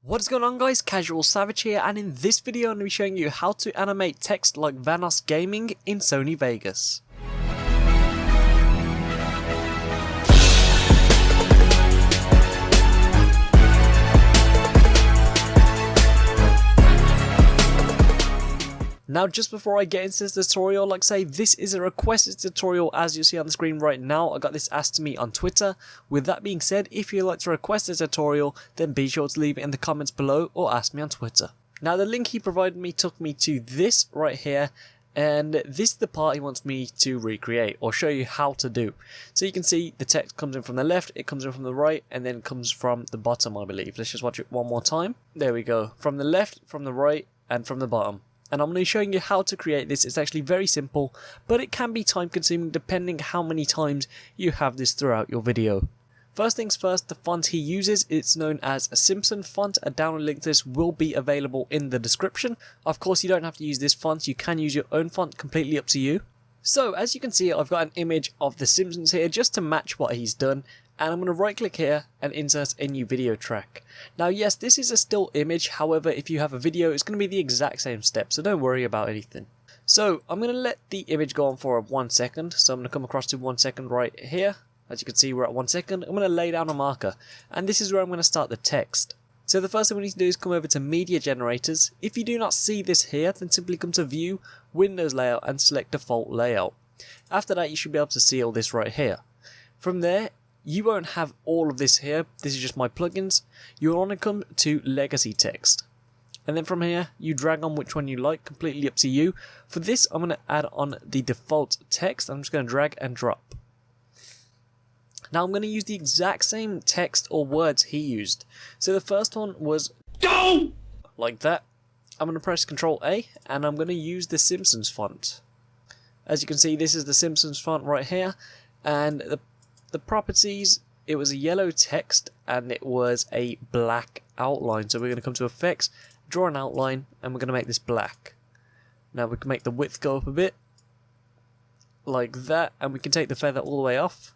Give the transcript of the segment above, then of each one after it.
What is going on, guys? CasualSavage here, and in this video I'm going to be showing you how to animate text like VanossGaming in Sony Vegas. Now, just before I get into this tutorial, like I say, this is a requested tutorial as you see on the screen right now. I got this asked to me on Twitter. With that being said, if you'd like to request a tutorial, then be sure to leave it in the comments below or ask me on Twitter. Now, the link he provided me took me to this right here, and this is the part he wants me to recreate or show you how to do. So you can see the text comes in from the left, it comes in from the right, and then comes from the bottom, I believe. Let's just watch it one more time. There we go. From the left, from the right, and from the bottom. And I'm going to be showing you how to create this. It's actually very simple, but it can be time consuming depending how many times you have this throughout your video. First things first, the font he uses, it's known as a Simpson font. A download link to this will be available in the description. Of course, you don't have to use this font, you can use your own font, completely up to you. So as you can see, I've got an image of the Simpsons here just to match what he's done. And I'm going to right click here and insert a new video track. Now yes, this is a still image, however if you have a video it's going to be the exact same step, so don't worry about anything. So I'm going to let the image go on for 1 second, so I'm going to come across to 1 second right here. As you can see, we're at 1 second. I'm going to lay down a marker, and this is where I'm going to start the text. So the first thing we need to do is come over to media generators. If you do not see this here, then simply come to view, Windows layout and select default layout. After that you should be able to see all this right here. From there, you won't have all of this here, this is just my plugins. You'll want to come to legacy text. And then from here, you drag on which one you like, completely up to you. For this, I'm going to add on the default text. I'm just going to drag and drop. Now I'm going to use the exact same text or words he used. So the first one was go! Like that. I'm going to press Ctrl A and I'm going to use the Simpsons font. As you can see, this is the Simpsons font right here. And the properties, it was a yellow text and it was a black outline. So we're going to come to effects, draw an outline, and we're going to make this black. Now we can make the width go up a bit, like that, and we can take the feather all the way off,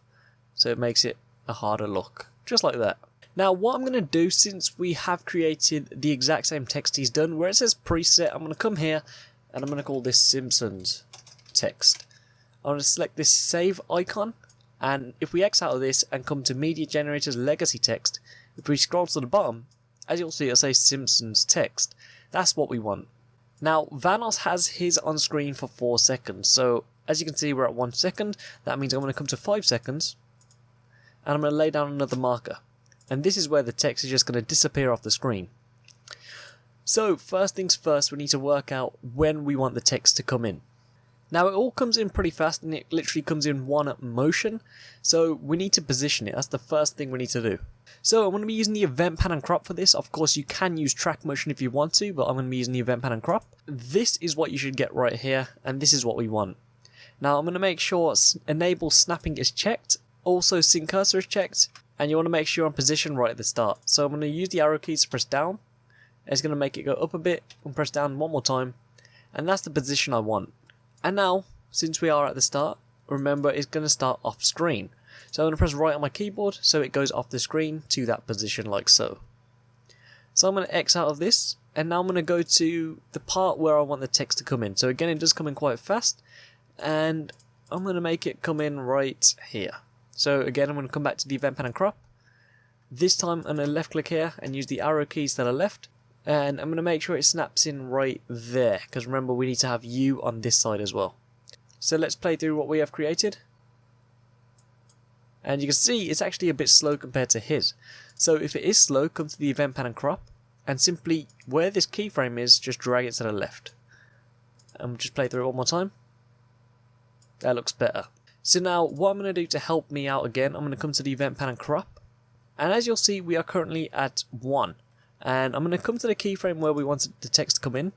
so it makes it a harder look, just like that. Now what I'm going to do, since we have created the exact same text he's done, where it says preset, I'm going to come here and I'm going to call this Simpsons text. I'm going to select this save icon. And if we X out of this and come to Media Generators Legacy Text, if we scroll to the bottom, as you'll see it'll say Simpsons Text. That's what we want. Now Vanoss has his on screen for 4 seconds, so as you can see we're at 1 second. That means I'm going to come to 5 seconds and I'm going to lay down another marker. And this is where the text is just going to disappear off the screen. So first things first, we need to work out when we want the text to come in. Now it all comes in pretty fast and it literally comes in one motion, so we need to position it. That's the first thing we need to do. So I'm going to be using the event pan and crop for this. Of course you can use track motion if you want to, but I'm going to be using the event pan and crop. This is what you should get right here, and this is what we want. Now I'm going to make sure enable snapping is checked, also sync cursor is checked, and you want to make sure I'm positioned right at the start. So I'm going to use the arrow keys to press down. It's going to make it go up a bit and press down one more time, and that's the position I want. And now, since we are at the start, remember it's going to start off screen. So I'm going to press right on my keyboard so it goes off the screen to that position like so. So I'm going to X out of this, and now I'm going to go to the part where I want the text to come in. So again, it does come in quite fast, and I'm going to make it come in right here. So again, I'm going to come back to the event pan and crop. This time I'm going to left click here and use the arrow keys that are left. And I'm going to make sure it snaps in right there, because remember we need to have you on this side as well. So let's play through what we have created. And you can see it's actually a bit slow compared to his. So if it is slow, come to the event pan and crop, and simply where this keyframe is, just drag it to the left. And we'll just play through it one more time. That looks better. So now what I'm going to do to help me out again, I'm going to come to the event pan and crop. And as you'll see, we are currently at 1. And I'm going to come to the keyframe where we wanted the text to come in,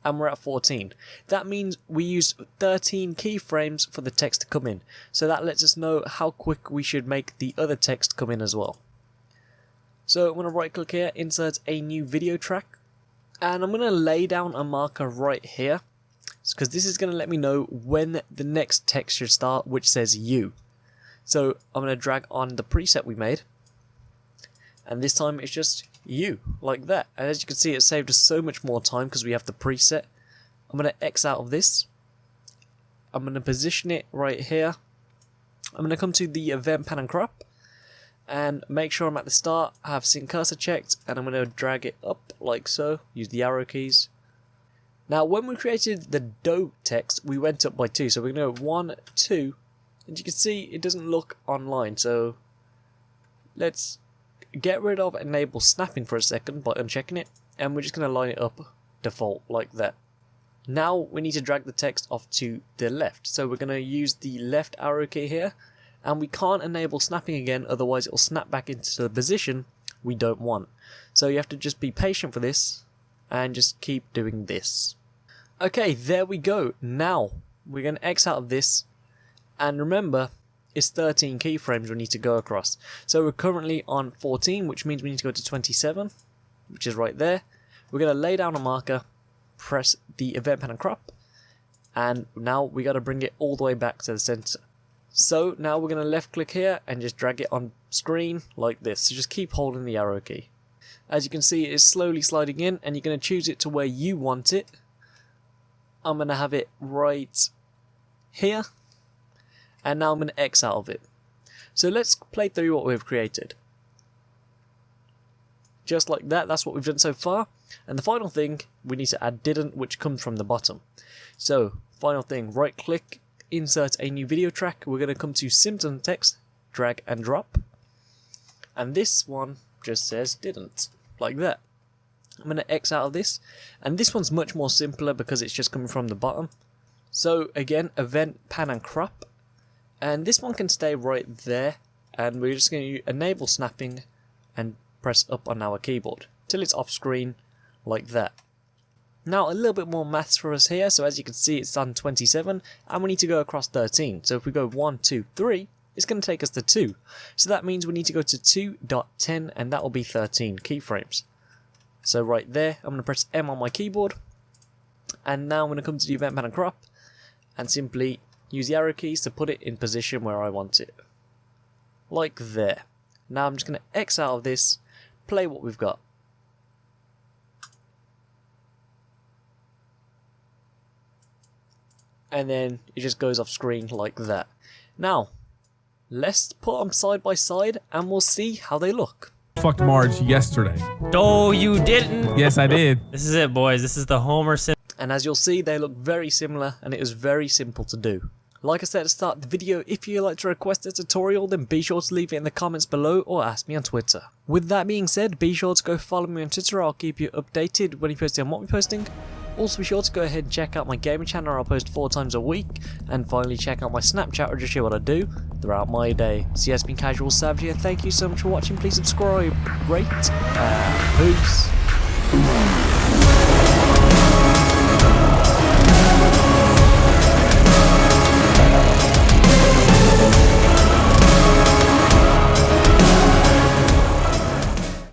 and we're at 14. That means we used 13 keyframes for the text to come in. So that lets us know how quick we should make the other text come in as well. So I'm going to right click here, insert a new video track, and I'm going to lay down a marker right here, because this is going to let me know when the next text should start, which says you. So I'm going to drag on the preset we made, and this time it's just U, like that. And as you can see, it saved us so much more time because we have the preset. I'm going to X out of this. I'm going to position it right here. I'm going to come to the event pan and crop and make sure I'm at the start. I have sync cursor checked, and I'm going to drag it up like so. Use the arrow keys. Now when we created the do text, we went up by 2, so we're going to go 1, 2, and you can see it doesn't look online, so let's get rid of enable snapping for a second by unchecking it, and we're just going to line it up default like that. Now we need to drag the text off to the left, so we're going to use the left arrow key here, and we can't enable snapping again, otherwise it will snap back into the position we don't want. So you have to just be patient for this and just keep doing this. Okay, there we go. Now we're going to X out of this, and remember it's 13 keyframes we need to go across. So we're currently on 14, which means we need to go to 27, which is right there. We're going to lay down a marker, press the event pan and crop, and now we got to bring it all the way back to the center. So now we're going to left click here and just drag it on screen like this. So just keep holding the arrow key. As you can see, it's slowly sliding in, and you're going to choose it to where you want it. I'm going to have it right here, and now I'm going to X out of it. So let's play through what we've created. Just like that, that's what we've done so far. And the final thing, we need to add didn't, which comes from the bottom. So, final thing, right click, insert a new video track. We're going to come to symptom text, drag and drop. And this one just says didn't, like that. I'm going to X out of this. And this one's much more simpler because it's just coming from the bottom. So, again, event pan and crop. And this one can stay right there. And we're just going to enable snapping and press up on our keyboard till it's off screen like that. Now a little bit more maths for us here. So as you can see, it's on 27 and we need to go across 13. So if we go 1, 2, 3, it's going to take us to 2. So that means we need to go to 2.10 and that will be 13 keyframes. So right there, I'm going to press M on my keyboard, and now I'm going to come to the event pan and crop and simply use the arrow keys to put it in position where I want it. Like there. Now I'm just going to X out of this, play what we've got. And then it just goes off screen like that. Now, let's put them side by side and we'll see how they look. Fucked Marge yesterday. Oh, you didn't? Yes, I did. This is it, boys. This is the Homer Simpson. And as you'll see, they look very similar and it is very simple to do. Like I said at the start of the video, if you'd like to request a tutorial, then be sure to leave it in the comments below or ask me on Twitter. With that being said, be sure to go follow me on Twitter. I'll keep you updated when you post on what we're posting. Also be sure to go ahead and check out my gaming channel. I'll post 4 times a week. And finally check out my Snapchat or just show what I do throughout my day. So yes, been CasualSavage here. Thank you so much for watching. Please subscribe, rate, peace.